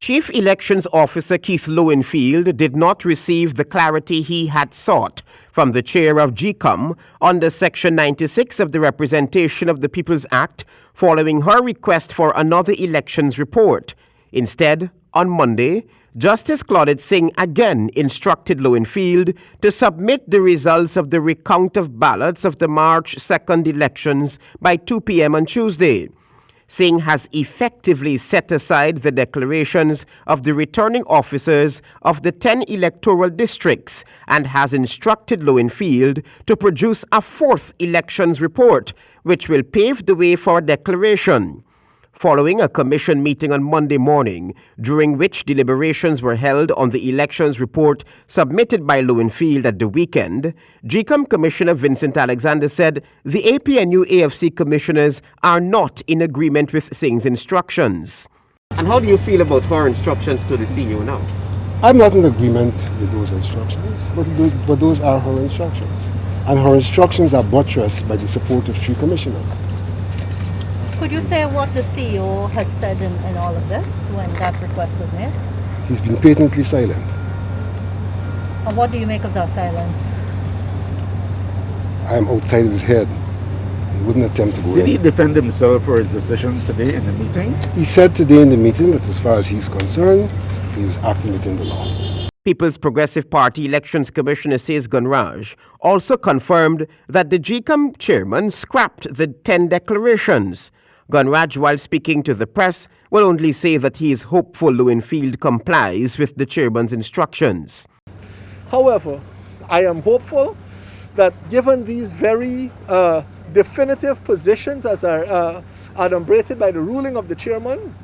Chief Elections Officer Keith Lowenfield did not receive the clarity he had sought from the chair of GECOM under Section 96 of the Representation of the People's Act following her request for another elections report. Instead, on Monday, Justice Claudette Singh again instructed Lowenfield to submit the results of the recount of ballots of the March 2nd elections by 2 p.m. on Tuesday. Singh has effectively set aside the declarations of the returning officers of the 10 electoral districts and has instructed Lowenfield to produce a fourth elections report, which will pave the way for a declaration. Following a commission meeting on Monday morning, during which deliberations were held on the elections report submitted by Lowenfield at the weekend, GECOM Commissioner Vincent Alexander said the APNU AFC commissioners are not in agreement with Singh's instructions. And how do you feel about her instructions to the CEO now? I'm not in agreement with those instructions, but those are her instructions. And her instructions are buttressed by the support of 3 commissioners. Could you say what the CEO has said in all of this when that request was made? He's been patently silent. And what do you make of that silence? I'm outside of his head. He wouldn't attempt to go in. Did he defend himself for his decision today in the meeting? He said today in the meeting that as far as he's concerned, he was acting within the law. People's Progressive Party Elections Commissioner says Gunraj also confirmed that the GECOM chairman scrapped the 10 declarations. Gunraj, while speaking to the press, will only say that he is hopeful Lowenfield complies with the chairman's instructions. However, I am hopeful that given these very definitive positions as are adumbrated by the ruling of the chairman,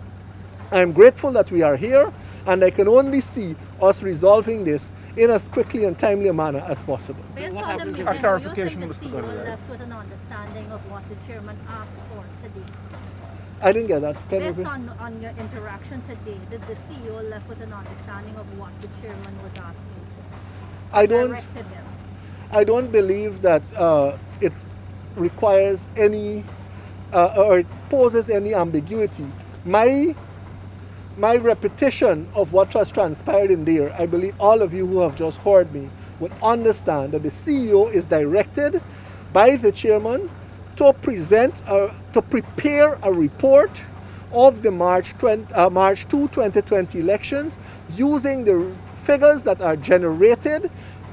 I am grateful that we are here, and I can only see us resolving this in as quickly and timely a manner as possible. Based on the meeting, clarification, do you think Mr. the CEO Gunraj? left with an understanding of what the chairman asked for today? I didn't get that. Can you Based repeat? on your interaction today, did the CEO left with an understanding of what the chairman was asking? Directed him? I don't believe that it requires any or it poses any ambiguity. My repetition of what has transpired in there, I believe all of you who have just heard me would understand that the CEO is directed by the chairman to prepare a report of the March 2, 2020 elections using the figures that are generated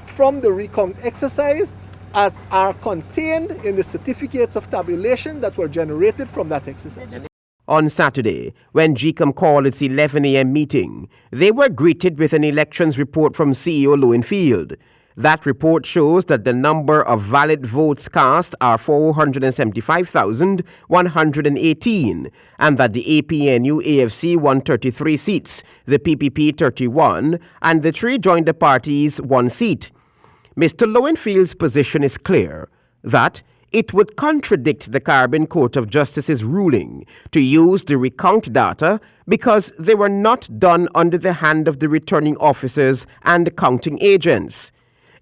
from the recount exercise as are contained in the certificates of tabulation that were generated from that exercise. On Saturday, when GECOM called its 11 a.m. meeting, they were greeted with an elections report from CEO Lowenfield. That report shows that the number of valid votes cast are 475,118 and that the APNU AFC won 33 seats, the PPP 31, and the 3 joined the parties 1 seat. Mr. Lowenfield's position is clear that it would contradict the Caribbean Court of Justice's ruling to use the recount data because they were not done under the hand of the returning officers and counting agents.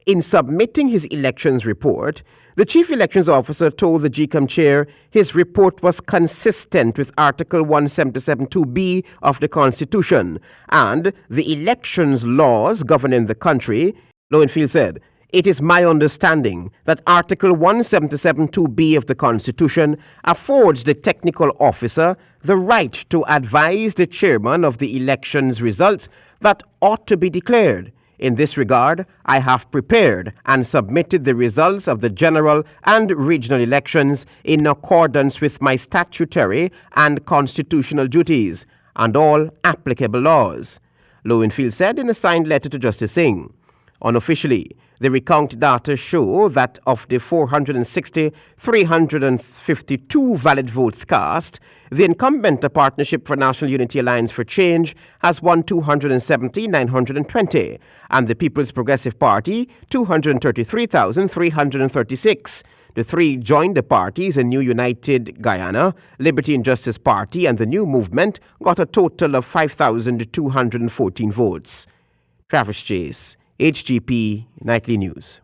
In submitting his elections report, the Chief Elections Officer told the GECOM Chair his report was consistent with Article 177(2)(b) of the Constitution and the elections laws governing the country. Lowenfield said, "It is my understanding that Article 177(2)(b) of the Constitution affords the technical officer the right to advise the chairman of the elections results that ought to be declared. In this regard, I have prepared and submitted the results of the general and regional elections in accordance with my statutory and constitutional duties and all applicable laws," Lowenfield said in a signed letter to Justice Singh. Unofficially, the recount data show that of the 460,352 valid votes cast, the incumbent, a Partnership for National Unity Alliance for Change, has won 270,920, and the People's Progressive Party 233,336. The 3 joined the parties, a New United Guyana, Liberty and Justice Party, and the New Movement got a total of 5,214 votes. Travis Chase, HGP Nightly News.